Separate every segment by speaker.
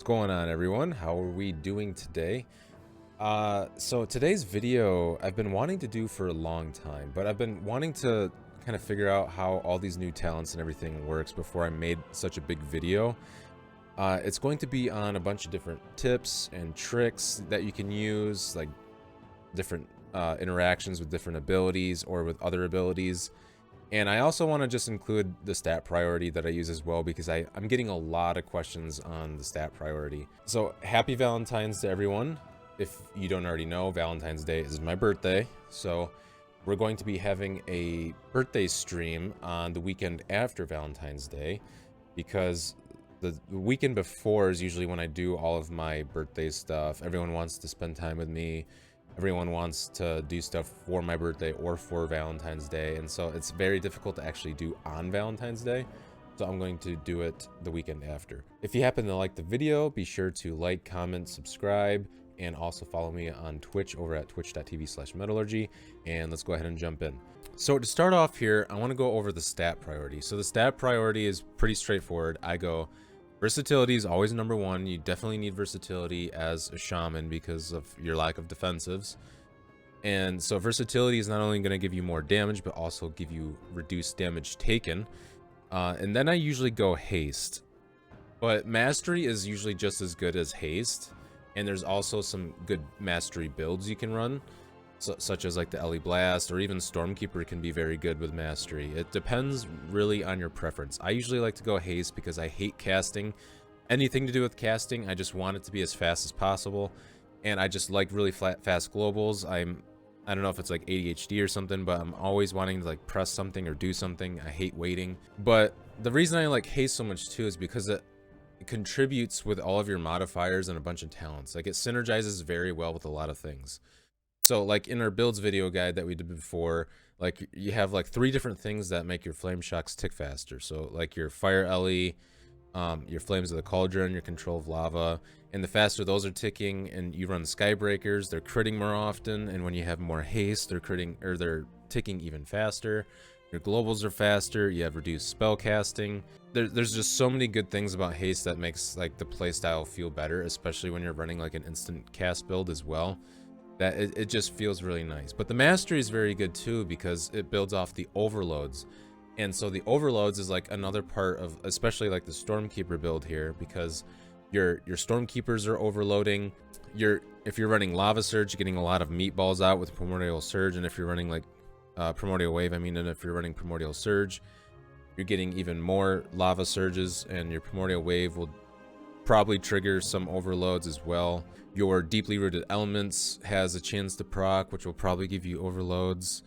Speaker 1: going on, everyone? How are we doing today? So today's video I've been wanting to do for a long time, but I've been wanting to kind of figure out how all these new talents and everything works before I made such a big video. It's going to be on a bunch of different tips and tricks that you can use, like different interactions with different abilities or with other abilities. And I also want to just include the stat priority that I use as well, because I'm getting a lot of questions on the stat priority. So happy Valentine's to everyone. If you don't already know, Valentine's Day is my birthday. So we're going to be having a birthday stream on the weekend after Valentine's Day, because the weekend before is usually when I do all of my birthday stuff. Everyone wants to spend time with me. Everyone wants to do stuff for my birthday or for Valentine's Day, and so it's very difficult to actually do on Valentine's Day. So I'm going to do it the weekend after. If you happen to like the video, be sure to like, comment, subscribe, and also follow me on Twitch over at twitch.tv/metallurgy. And let's go ahead and jump in. So to start off here, I want to go over the stat priority. So the stat priority is pretty straightforward. I go versatility is always number one. You definitely need versatility as a shaman because of your lack of defensives. And so versatility is not only going to give you more damage, but also give you reduced damage taken. And then I usually go haste. But mastery is usually just as good as haste. And there's also some good mastery builds you can run, such as like the Ellie Blast, or even Stormkeeper can be very good with mastery. It depends really on your preference. I usually like to go haste because I hate casting. Anything to do with casting, I just want it to be as fast as possible. And I just like really fast globals. I don't know if it's like ADHD or something, but I'm always wanting to like press something or do something. I hate waiting. But the reason I like haste so much too is because it contributes with all of your modifiers and a bunch of talents. Like it synergizes very well with a lot of things. So like in our builds video guide that we did before, like you have like 3 different things that make your flame shocks tick faster. So like your fire Ellie, your flames of the cauldron, your control of lava, and the faster those are ticking and you run skybreakers, they're critting more often. And when you have more haste, they're ticking even faster. Your globals are faster. You have reduced spell casting. There's just so many good things about haste that makes like the playstyle feel better, especially when you're running like an instant cast build as well. That it just feels really nice. But the mastery is very good too, because it builds off the overloads. And so the overloads is like another part of, especially like the Stormkeeper build here, because your Stormkeepers are overloading. If you're running Lava Surge, you're getting a lot of meatballs out with Primordial Surge, and if you're running like Primordial Wave, and if you're running Primordial Surge, you're getting even more Lava Surges, and your Primordial Wave will probably trigger some overloads as well. Your Deeply Rooted Elements has a chance to proc, which will probably give you overloads.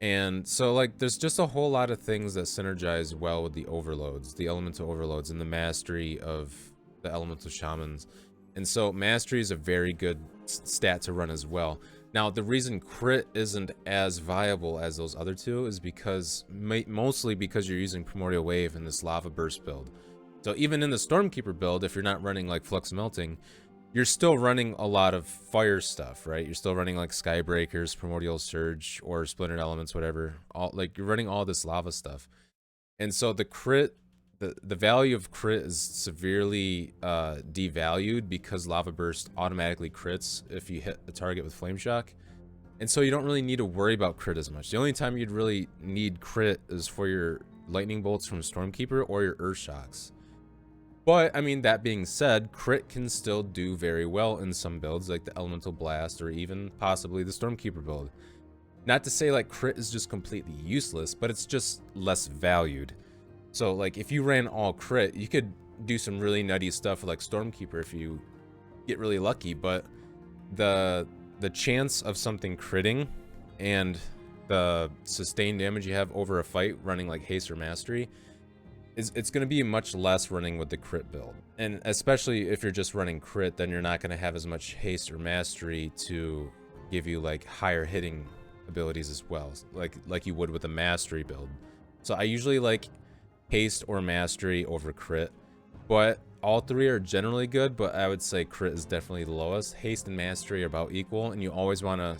Speaker 1: And so like there's just a whole lot of things that synergize well with the overloads, the elemental overloads, and the mastery of the elemental shamans. And so mastery is a very good stat to run as well. Now the reason crit isn't as viable as those other two is because mostly because you're using Primordial Wave in this Lava Burst build. So even in the Stormkeeper build, if you're not running like Flux Melting, you're still running a lot of fire stuff, right? You're still running like Skybreakers, Primordial Surge, or Splintered Elements, whatever. Like you're running all this lava stuff. And so the crit, the value of crit is severely devalued, because Lava Burst automatically crits if you hit a target with Flame Shock. And so you don't really need to worry about crit as much. The only time you'd really need crit is for your Lightning Bolts from Stormkeeper or your Earth Shocks. But I mean, that being said, crit can still do very well in some builds, like the Elemental Blast or even possibly the Stormkeeper build. Not to say like crit is just completely useless, but it's just less valued. So like if you ran all crit, you could do some really nutty stuff with like Stormkeeper if you get really lucky, but the chance of something critting and the sustained damage you have over a fight running like haste or mastery, it's going to be much less running with the crit build. And especially if you're just running crit, then you're not going to have as much haste or mastery to give you like higher hitting abilities as well, like you would with a mastery build. So I usually like haste or mastery over crit, but all 3 are generally good, but I would say crit is definitely the lowest. Haste and mastery are about equal, and you always want to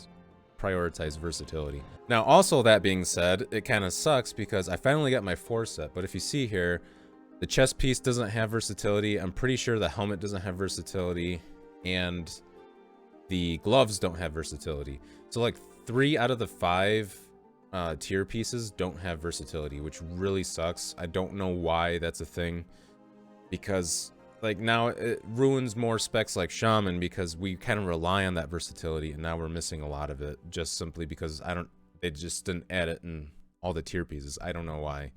Speaker 1: prioritize versatility. Now also, that being said, it kind of sucks because I finally got my 4 set, but if you see here, The chest piece doesn't have versatility. I'm pretty sure the helmet doesn't have versatility, and the gloves don't have versatility. So like 3 out of the 5 tier pieces don't have versatility, which really sucks. I don't know why that's a thing, because like now it ruins more specs like Shaman, because we kind of rely on that versatility, and now we're missing a lot of it just simply because they just didn't add it in all the tier pieces. I don't know why.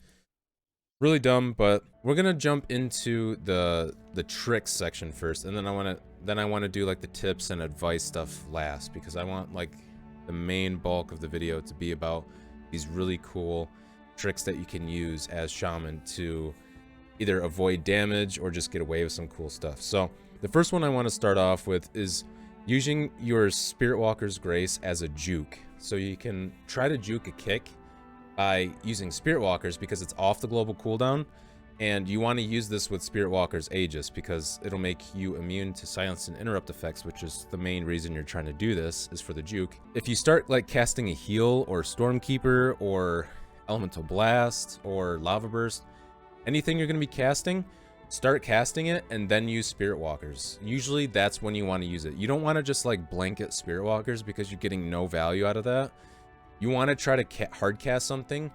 Speaker 1: Really dumb. But we're gonna jump into the tricks section first, and then I want to do like the tips and advice stuff last, because I want like the main bulk of the video to be about these really cool tricks that you can use as Shaman to either avoid damage or just get away with some cool stuff. So the first one I want to start off with is using your Spirit Walker's Grace as a juke. So you can try to juke a kick by using Spirit Walkers, because it's off the global cooldown, and you want to use this with Spirit Walker's Aegis because it'll make you immune to silence and interrupt effects, which is the main reason you're trying to do this, is for the juke. If you start like casting a heal or Stormkeeper or Elemental Blast or Lava Burst, anything you're going to be casting, start casting it and then use Spirit Walkers. Usually that's when you want to use it. You don't want to just like blanket Spirit Walkers, because you're getting no value out of that. You want to try to hard cast something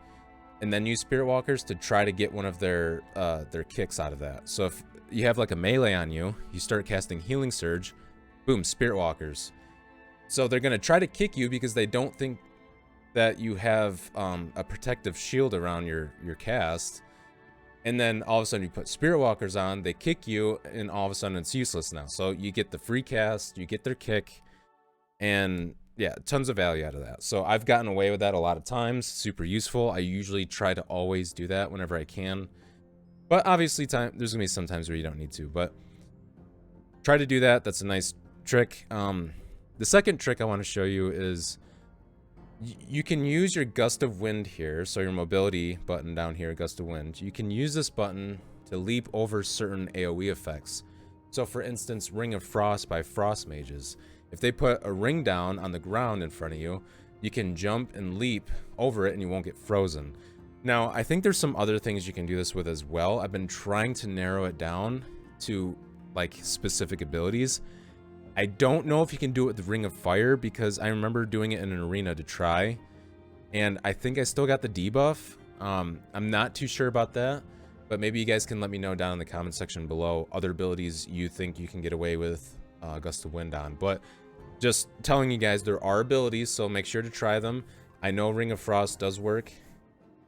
Speaker 1: and then use Spirit Walkers to try to get one of their kicks out of that. So if you have like a melee on you, you start casting Healing Surge, boom, Spirit Walkers. So they're going to try to kick you because they don't think that you have a protective shield around your cast. And then all of a sudden you put Spirit Walkers on, they kick you, and all of a sudden it's useless now. So you get the free cast, you get their kick, and yeah, tons of value out of that. So I've gotten away with that a lot of times. Super useful. I usually try to always do that whenever I can. But obviously there's going to be some times where you don't need to. But try to do that. That's a nice trick. The second trick I want to show you is you can use your Gust of Wind here. So your mobility button down here, Gust of Wind. You can use this button to leap over certain AoE effects. So for instance, Ring of Frost by Frost Mages. If they put a ring down on the ground in front of you, you can jump and leap over it and you won't get frozen. Now, I think there's some other things you can do this with as well. I've been trying to narrow it down to like specific abilities. I don't know if you can do it with the Ring of Fire, because I remember doing it in an arena to try, and I think I still got the debuff. I'm not too sure about that, but maybe you guys can let me know down in the comment section below other abilities you think you can get away with Gust of Wind on. But just telling you guys, there are abilities, so make sure to try them. I know Ring of Frost does work,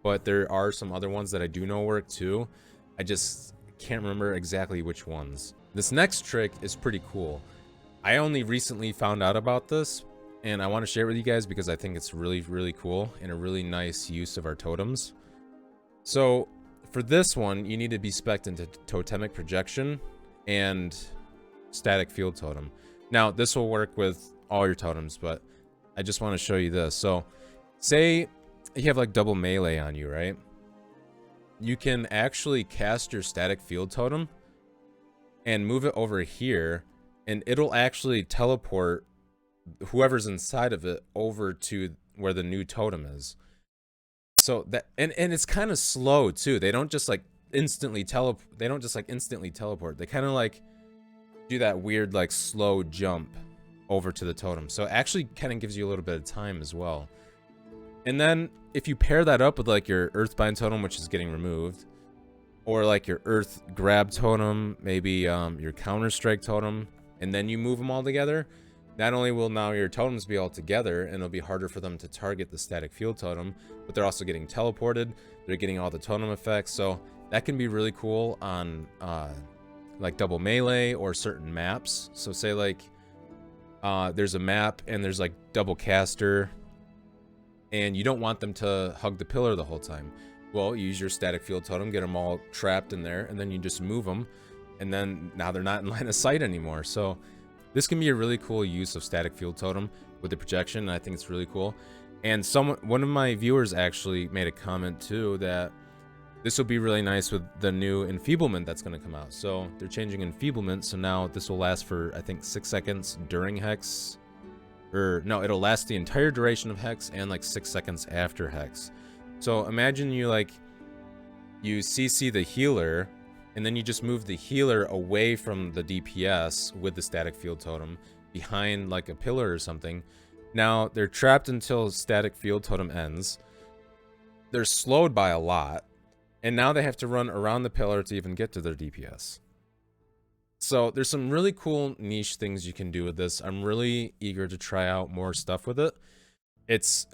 Speaker 1: but there are some other ones that I do know work too. I just can't remember exactly which ones. This next trick is pretty cool. I only recently found out about this, and I want to share it with you guys because I think it's really, really cool and a really nice use of our totems. So for this one, you need to be spec'd into Totemic Projection and Static Field Totem. Now, this will work with all your totems, but I just want to show you this. So, say you have like double melee on you, right? You can actually cast your Static Field Totem and move it over here, and it'll actually teleport whoever's inside of it over to where the new totem is. So that, and it's kind of slow too. They don't just like instantly teleport. They kind of like do that weird like slow jump over to the totem. So it actually kind of gives you a little bit of time as well. And then if you pair that up with like your Earthbind totem, which is getting removed, or like your Earth Grab totem, maybe your Counter Strike totem, and then you move them all together, not only will now your totems be all together and it'll be harder for them to target the Static Field Totem, but they're also getting teleported, they're getting all the totem effects. So that can be really cool on like double melee or certain maps. So say like there's a map and there's like double caster and you don't want them to hug the pillar the whole time. Well, use your Static Field Totem, get them all trapped in there, and then you just move them, and then now they're not in line of sight anymore. So this can be a really cool use of Static Field Totem with the projection, and I think it's really cool. And one of my viewers actually made a comment too that this will be really nice with the new enfeeblement that's going to come out. So they're changing enfeeblement, so now this will last for, I think, 6 seconds during Hex. Or no, it'll last the entire duration of Hex and like 6 seconds after Hex. So imagine you CC the healer and then you just move the healer away from the DPS with the static field totem behind like a pillar or something. Now they're trapped until static field totem ends. They're slowed by a lot, and now they have to run around the pillar to even get to their DPS. So there's some really cool niche things you can do with this. I'm really eager to try out more stuff with it. It's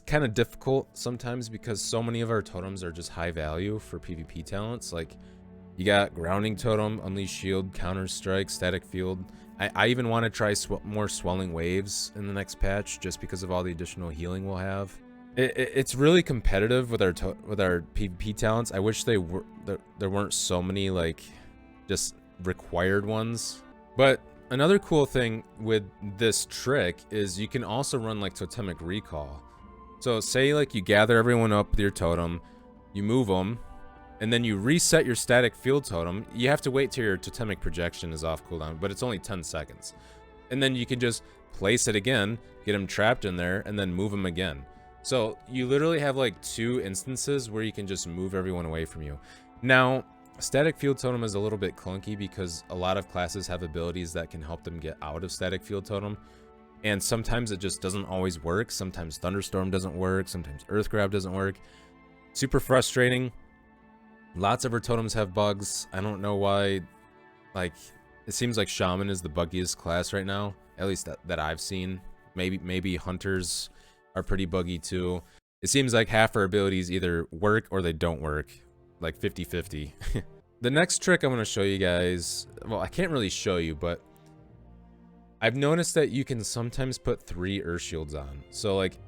Speaker 1: kind of difficult sometimes because so many of our totems are just high value for PvP talents. Like you got grounding totem, unleash shield, counter strike, static field. I even want to try more swelling waves in the next patch just because of all the additional healing we'll have. It's really competitive with our PvP talents. I wish there weren't so many like just required ones. But another cool thing with this trick is you can also run like totemic recall. So say like you gather everyone up with your totem, you move them, and then you reset your static field totem. You have to wait till your totemic projection is off cooldown, but it's only 10 seconds. And then you can just place it again, get them trapped in there, and then move them again. So you literally have like 2 instances where you can just move everyone away from you. Now, static field totem is a little bit clunky because a lot of classes have abilities that can help them get out of static field totem. And sometimes it just doesn't always work. Sometimes Thunderstorm doesn't work. Sometimes Earth Grab doesn't work. Super frustrating. Lots of our totems have bugs. I don't know why. Like, it seems like Shaman is the buggiest class right now. At least that I've seen. Maybe Hunters are pretty buggy too. It seems like half our abilities either work or they don't work. Like 50-50. The next trick I'm going to show you guys, well, I can't really show you, but I've noticed that you can sometimes put 3 Earth Shields on. So like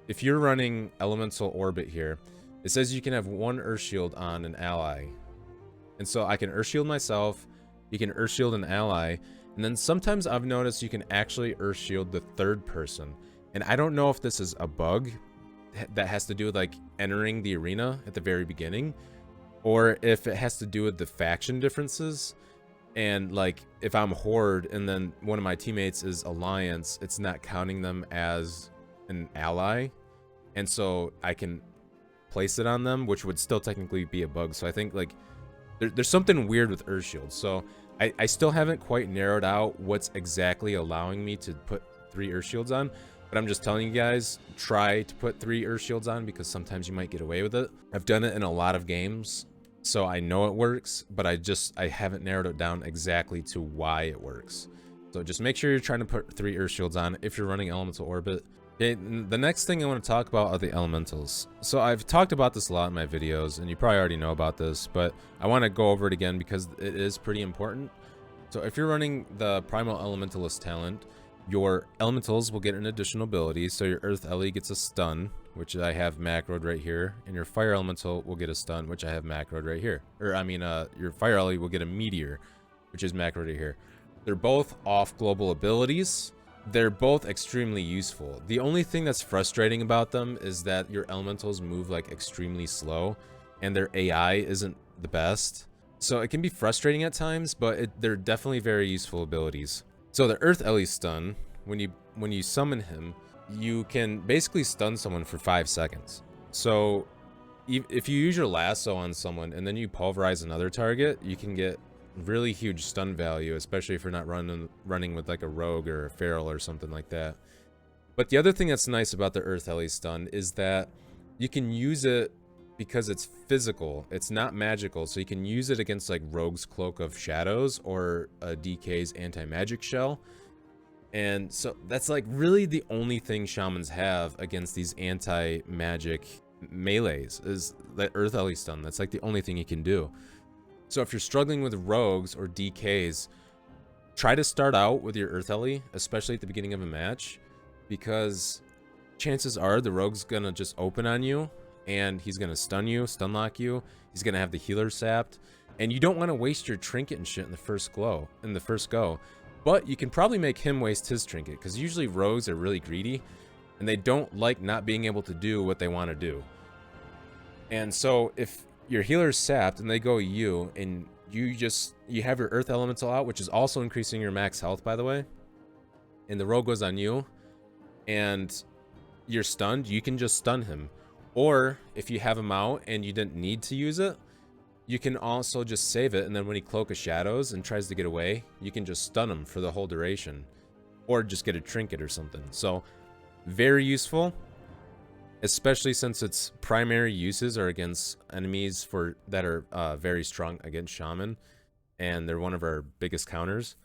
Speaker 1: if you're running Elemental Orbit here, it says you can have 1 Earth Shield on an ally. And so I can Earth Shield myself, you can Earth Shield an ally, and then sometimes I've noticed you can actually Earth Shield the 3rd person. And I don't know if this is a bug that has to do with like entering the arena at the very beginning, or if it has to do with the faction differences. And like if I'm Horde and then one of my teammates is Alliance, it's not counting them as an ally, and so I can place it on them, which would still technically be a bug. So I think like there's something weird with Earth Shield. So I still haven't quite narrowed out what's exactly allowing me to put 3 Earth Shields on, but I'm just telling you guys, try to put 3 Earth Shields on because sometimes you might get away with it. I've done it in a lot of games, so I know it works, but I haven't narrowed it down exactly to why it works. So just make sure you're trying to put 3 Earth Shields on if you're running Elemental Orbit. Okay, the next thing I want to talk about are the elementals. So I've talked about this a lot in my videos, and you probably already know about this, but I want to go over it again because it is pretty important. So if you're running the Primal Elementalist talent, your elementals will get an additional ability. So your Earth Ellie gets a stun, which I have macroed right here, and your Fire Elemental will get a stun, which I have macroed right here. Or I mean, your Fire Ellie will get a Meteor, which is macroed right here. They're both off global abilities. They're both extremely useful. The only thing that's frustrating about them is that your elementals move like extremely slow, and their AI isn't the best. So it can be frustrating at times, but they're definitely very useful abilities. So the Earth Ellie stun, when you summon him, you can basically stun someone for 5 seconds. So if you use your lasso on someone and then you pulverize another target, you can get really huge stun value, especially if you're not running with like a rogue or a feral or something like that. But the other thing that's nice about the Earth Ellie stun is that you can use it because it's physical, it's not magical, so you can use it against like Rogue's Cloak of Shadows or DK's anti-magic shell. And so that's like really the only thing shamans have against these anti-magic melees is that Earth Ellie stun. That's like the only thing you can do. So if you're struggling with rogues or DKs, try to start out with your Earth Ellie, especially at the beginning of a match, because chances are the rogue's gonna just open on you and he's gonna stun you, stun lock you. He's gonna have the healer sapped, and you don't want to waste your trinket and shit in the first go. But you can probably make him waste his trinket, because usually rogues are really greedy and they don't like not being able to do what they want to do. And so if your healer's sapped and they go you, and you have your Earth Elemental out, which is also increasing your max health, by the way, and the rogue goes on you and you're stunned, you can just stun him. Or if you have him out and you didn't need to use it, you can also just save it, and then when he Cloak of Shadows and tries to get away, you can just stun him for the whole duration, or just get a trinket or something. So very useful, especially since its primary uses are against enemies that are very strong against Shaman, and they're one of our biggest counters.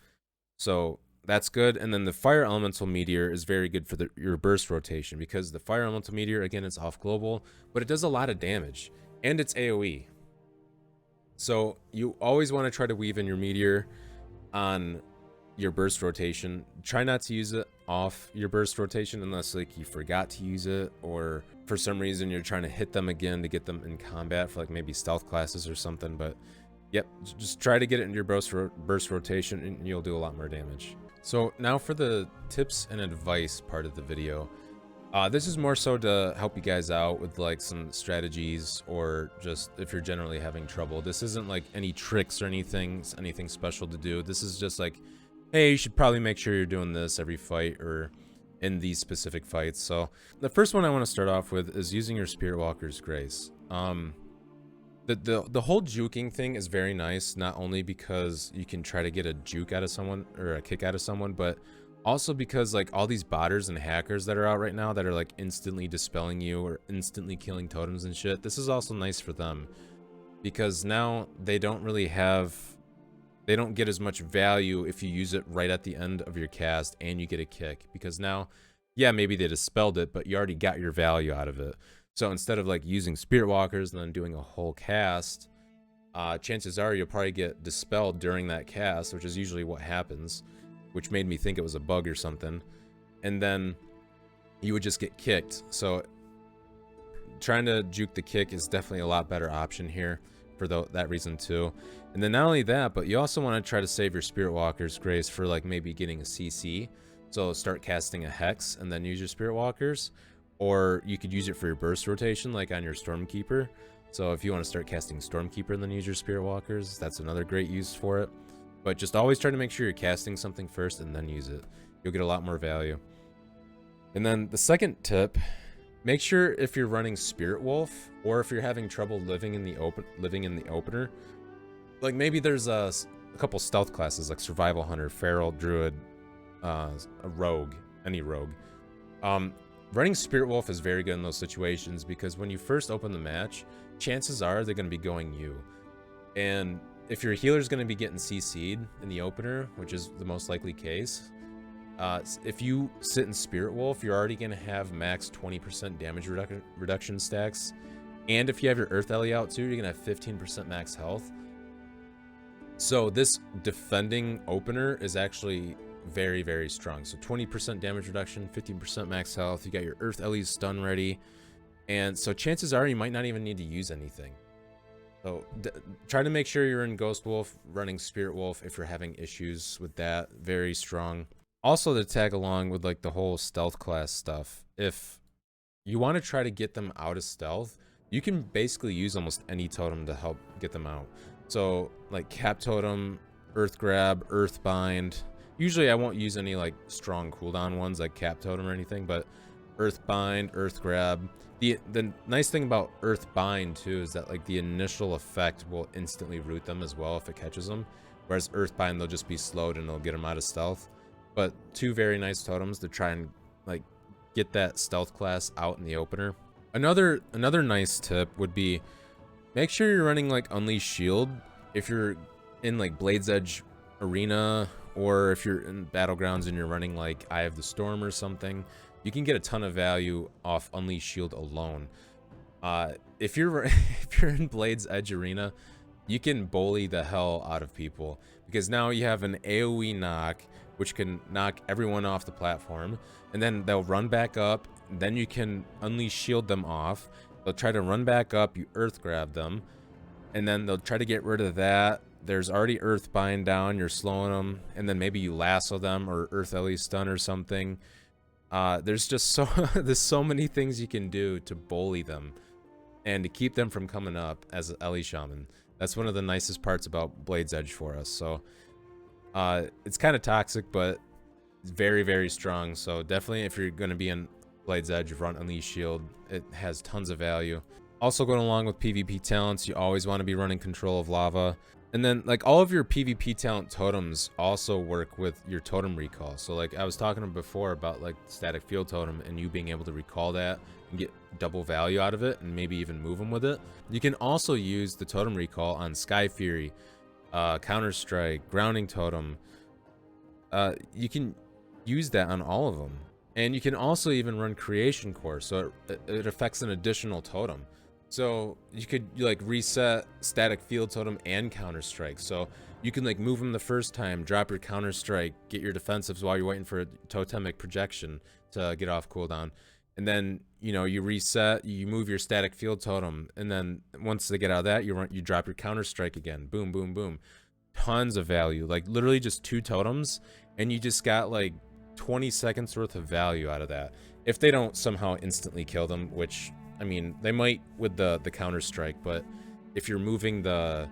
Speaker 1: So that's good. And then the Fire Elemental Meteor is very good for your burst rotation, because the Fire Elemental Meteor, again, it's off global, but it does a lot of damage, and it's AoE. So you always want to try to weave in your Meteor on your burst rotation. Try not to use it off your burst rotation unless like you forgot to use it, or for some reason you're trying to hit them again to get them in combat for like maybe stealth classes or something. But yep, just try to get it in your burst rotation and you'll do a lot more damage. So now for the tips and advice part of the video. This is more so to help you guys out with like some strategies, or just if you're generally having trouble. This isn't like any tricks or anything special to do. This is just like, hey, you should probably make sure you're doing this every fight or in these specific fights. So the first one I want to start off with is using your Spirit Walker's Grace. The whole juking thing is very nice, not only because you can try to get a juke out of someone or a kick out of someone, but also because like all these botters and hackers that are out right now that are like instantly dispelling you or instantly killing totems and shit, this is also nice for them, because now they don't get as much value if you use it right at the end of your cast and you get a kick, because now, yeah, maybe they dispelled it, but you already got your value out of it. So instead of like using Spirit Walkers and then doing a whole cast, chances are you'll probably get dispelled during that cast, which is usually what happens, which made me think it was a bug or something. And then you would just get kicked. So trying to juke the kick is definitely a lot better option here for that reason too. And then not only that, but you also want to try to save your Spirit Walker's Grace for like maybe getting a CC. So start casting a Hex and then use your Spirit Walkers. Or you could use it for your burst rotation, like on your Stormkeeper. So if you want to start casting Stormkeeper and then use your Spirit Walkers, that's another great use for it. But just always try to make sure you're casting something first and then use it. You'll get a lot more value. And then the second tip, make sure if you're running Spirit Wolf, or if you're having trouble living in the opener, like maybe there's a couple stealth classes like Survival Hunter, Feral, Druid, a Rogue, any Rogue. Running Spirit Wolf is very good in those situations, because when you first open the match, chances are they're going to be going you. And if your healer's going to be getting CC'd in the opener, which is the most likely case, if you sit in Spirit Wolf, you're already going to have max 20% damage reduction stacks. And if you have your Earth Ellie out too, you're going to have 15% max health. So this defending opener is actually very, very strong. So 20% damage reduction, 15% max health. You got your Earth Ellie's stun ready. And so chances are you might not even need to use anything. So try to make sure you're in Ghost Wolf running Spirit Wolf if you're having issues with that. Very strong. Also, to tag along with like the whole stealth class stuff, if you want to try to get them out of stealth, you can basically use almost any totem to help get them out. So like Cap Totem, Earth Grab, Earth Bind. Usually I won't use any like strong cooldown ones like Cap Totem or anything, but Earth Bind, Earth Grab. The nice thing about Earth Bind too is that like the initial effect will instantly root them as well if it catches them, whereas Earth Bind they'll just be slowed and they'll get them out of stealth. But two very nice totems to try and like get that stealth class out in the opener. Another nice tip would be make sure you're running like Unleashed Shield if you're in like Blade's Edge Arena, or if you're in Battlegrounds and you're running like Eye of the Storm or something. You can get a ton of value off Unleashed Shield alone. If you're in Blade's Edge Arena, you can bully the hell out of people, because now you have an AoE knock, which can knock everyone off the platform, and then they'll run back up. Then you can Unleashed Shield them off. They'll try to run back up. You Earth Grab them, and then they'll try to get rid of that. There's already Earth Bind down. You're slowing them, and then maybe you lasso them or Earth Ellie stun or something. There's just there's so many things you can do to bully them and to keep them from coming up as an Ellie Shaman. That's one of the nicest parts about Blade's Edge for us. So it's kind of toxic, but it's very, very strong. So definitely if you're going to be in Blade's Edge, run Unleashed Shield. It has tons of value. Also going along with PvP talents, you always want to be running control of lava. And then like all of your PvP talent totems also work with your totem recall. So like I was talking before about like static field totem and you being able to recall that and get double value out of it and maybe even move them with it. You can also use the totem recall on Sky Fury, Counter Strike, grounding totem. You can use that on all of them. And you can also even run creation core, so it affects an additional totem. So you could like reset static field totem and counter strike. So you can like move them the first time, drop your counter strike, get your defensives while you're waiting for a totemic projection to get off cooldown. And then, you know, you reset, you move your static field totem, and then once they get out of that, you drop your counter strike again. Boom, boom, boom. Tons of value, like literally just 2 totems, and you just got like 20 seconds worth of value out of that. If they don't somehow instantly kill them, which I mean, they might with the counter strike, but if you're moving the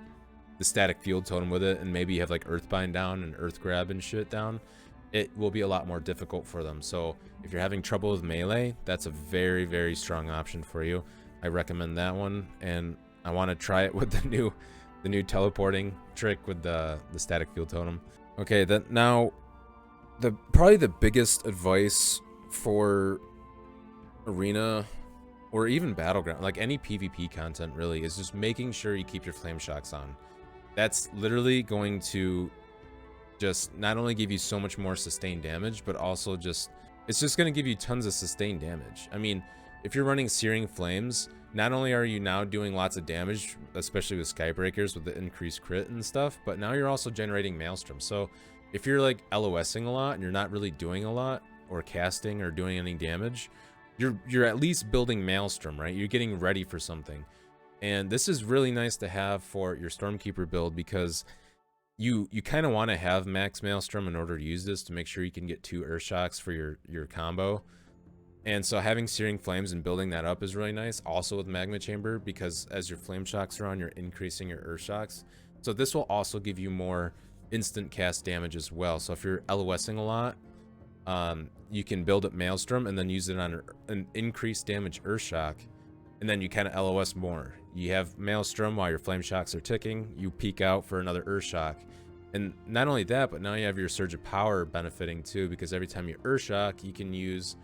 Speaker 1: static field totem with it, and maybe you have like Earthbind down and Earth Grab and shit down, it will be a lot more difficult for them. So if you're having trouble with melee, that's a very, very strong option for you. I recommend that one, and I want to try it with the new teleporting trick with the static field totem. Okay, that now probably the biggest advice for arena or even battleground, like any PvP content really, is just making sure you keep your flame shocks on. That's literally going to just not only give you so much more sustained damage, but also it's just going to give you tons of sustained damage. I mean, if you're running Searing Flames, not only are you now doing lots of damage, especially with Skybreakers with the increased crit and stuff, but now you're also generating Maelstrom. So if you're like LOSing a lot and you're not really doing a lot or casting or doing any damage, you're at least building Maelstrom, right? You're getting ready for something. And this is really nice to have for your Stormkeeper build, because you kind of want to have max Maelstrom in order to use this to make sure you can get 2 Earth Shocks for your combo. And so having Searing Flames and building that up is really nice. Also with Magma Chamber, because as your Flame Shocks are on, you're increasing your Earth Shocks. So this will also give you more instant cast damage as well. So if you're LOSing a lot, you can build up Maelstrom and then use it on an increased damage Earth Shock, and then you kind of LOS more. You have Maelstrom while your Flame Shocks are ticking, you peek out for another Earth Shock. And not only that, but now you have your Surge of Power benefiting too, because every time you Earth Shock, you can use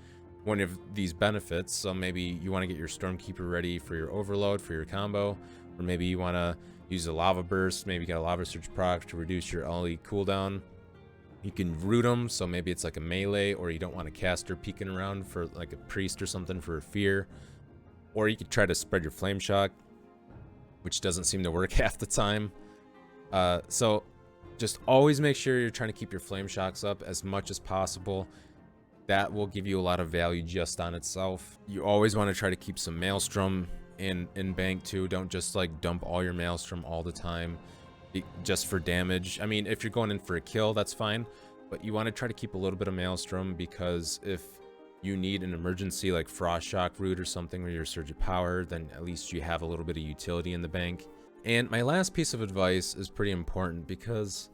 Speaker 1: one of these benefits. So maybe you want to get your Stormkeeper ready for your Overload, for your combo, or maybe you want to use a Lava Burst, maybe you got a Lava Surge proc to reduce your LE cooldown. You can root them, so maybe it's like a melee, or you don't want a caster peeking around for like a priest or something for a fear. Or you could try to spread your Flame Shock, which doesn't seem to work half the time. So just always make sure you're trying to keep your Flame Shocks up as much as possible. That will give you a lot of value just on itself. You always want to try to keep some Maelstrom in bank too. Don't just like dump all your Maelstrom all the time just for damage. I mean, if you're going in for a kill, that's fine, but you want to try to keep a little bit of Maelstrom, because if you need an emergency like Frost Shock root or something where you're Surge of Power, then at least you have a little bit of utility in the bank. And my last piece of advice is pretty important, because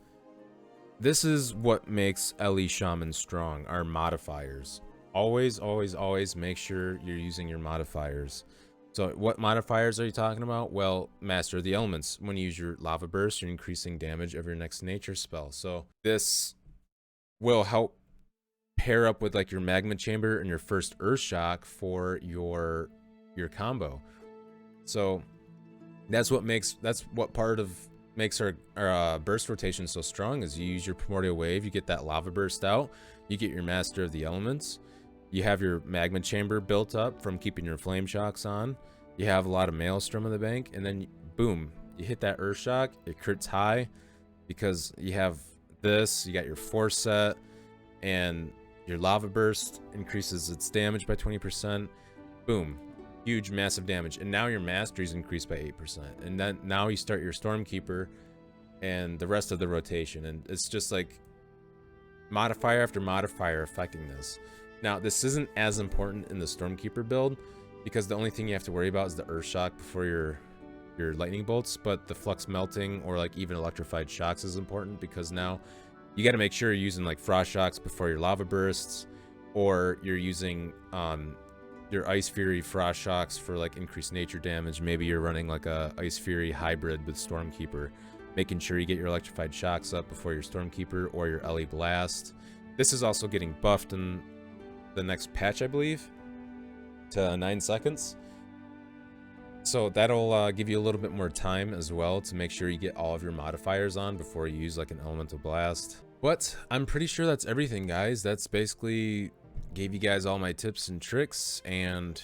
Speaker 1: this is what makes LE Shaman strong, our modifiers. Always, always, always make sure you're using your modifiers. So what modifiers are you talking about? Well, Master of the Elements. When you use your Lava Burst, you're increasing damage of your next nature spell. So this will help pair up with like your Magma Chamber and your first Earth Shock for your combo. So that's what part of makes our burst rotation so strong, is you use your Primordial Wave, you get that Lava Burst out, you get your Master of the Elements, you have your Magma Chamber built up from keeping your Flame Shocks on, you have a lot of Maelstrom in the bank, and then boom, you hit that Earth Shock, it crits high, because you have this, you got your Force Set, and your Lava Burst increases its damage by 20%. Boom. Huge, massive damage. And now your Mastery's increased by 8%. And then now you start your Stormkeeper and the rest of the rotation. And it's just like modifier after modifier affecting this. Now, this isn't as important in the Stormkeeper build, because the only thing you have to worry about is the Earth Shock before your Lightning Bolts. But the Flux Melting or like even Electrified Shocks is important, because now you got to make sure you're using like Frost Shocks before your Lava Bursts, or you're using your Ice Fury Frost Shocks for like increased nature damage. Maybe you're running like a Ice Fury hybrid with Stormkeeper, making sure you get your electrified shocks up before your Stormkeeper or your LE Blast. This is also getting buffed in the next patch, I believe, to 9 seconds. So that'll give you a little bit more time as well to make sure you get all of your modifiers on before you use like an Elemental Blast. But I'm pretty sure that's everything, guys. That's basically gave you guys all my tips and tricks and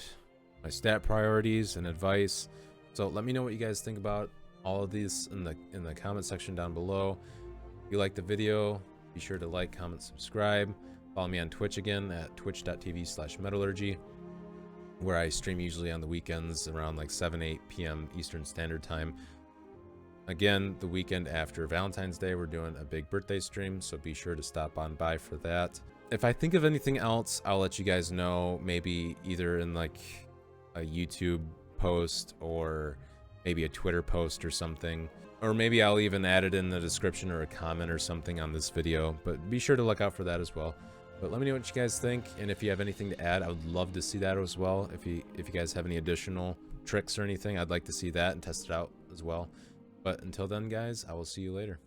Speaker 1: my stat priorities and advice. So let me know what you guys think about all of these in the comment section down below. If you like the video, be sure to like, comment, subscribe. Follow me on Twitch again at twitch.tv/metallurgy, where I stream usually on the weekends around like 7-8 p.m. Eastern Standard Time. Again, the weekend after Valentine's Day, we're doing a big birthday stream, so be sure to stop on by for that. If I think of anything else, I'll let you guys know, maybe either in like a YouTube post or maybe a Twitter post or something. Or maybe I'll even add it in the description or a comment or something on this video, but be sure to look out for that as well. But let me know what you guys think, and if you have anything to add, I would love to see that as well. If you guys have any additional tricks or anything, I'd like to see that and test it out as well. But until then, guys, I will see you later.